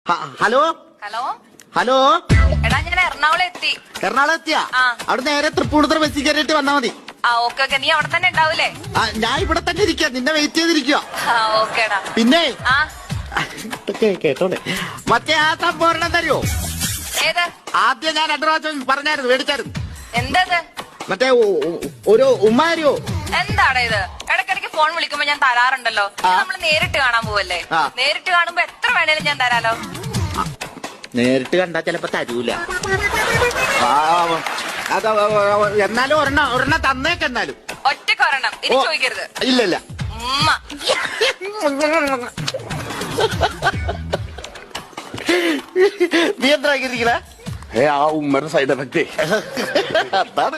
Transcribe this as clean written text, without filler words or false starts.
Hello hello hello എടാ ഞാൻ എറണാകുളം എത്തി. എറണാകുളം എത്തിയാ? അവിടെ നേരെ തൃപ്പൂണിത്തുറ ബസ്സിൽ കയറിയിട്ട് വന്നാ മതി. ഓക്കെ ഓക്കെ, നീ അവിടെ തന്നെ ഉണ്ടാവൂലേ? ഞാൻ ഇവിടെ തന്നെ ഇരിക്കുക, നിന്നെ വെയിറ്റ് ചെയ്തിരിക്കുക. ഓക്കേടാ. പിന്നെ ആ കേട്ടോടെ മറ്റേ ആ സംഭവം തരുമോ? ഏത്? ആദ്യം ഞാൻ 2 പ്രാവശ്യം പറഞ്ഞായിരുന്നു, മേടിച്ചായിരുന്നു. എന്തത്? മറ്റേ ഒരു ഉമ്മ തരുമോ? എന്താണ് ഇത്? ഇടയ്ക്കിടയ്ക്ക് ഫോൺ വിളിക്കുമ്പോ ഞാൻ തരാറുണ്ടല്ലോ. നമ്മള് നേരിട്ട് കാണാൻ പോവല്ലേ? നേരിട്ട് കാണുമ്പോ എത്ര വേണേലും ഞാൻ തരാലോ. നേരിട്ട് കണ്ടാ ചിലപ്പോ തരൂല. എന്നാലും ഒരെണ്ണം തന്നേക്ക്. എന്നാലും ഒറ്റക്ക് ഒരെണ്ണം, ഇനി ചോദിക്കരുത്. ഇല്ലല്ല. ഉമ്മ നീ എന്താ ആ ഉമ്മയുടെ സൈഡ് എഫക്റ്റ് അതാണ്.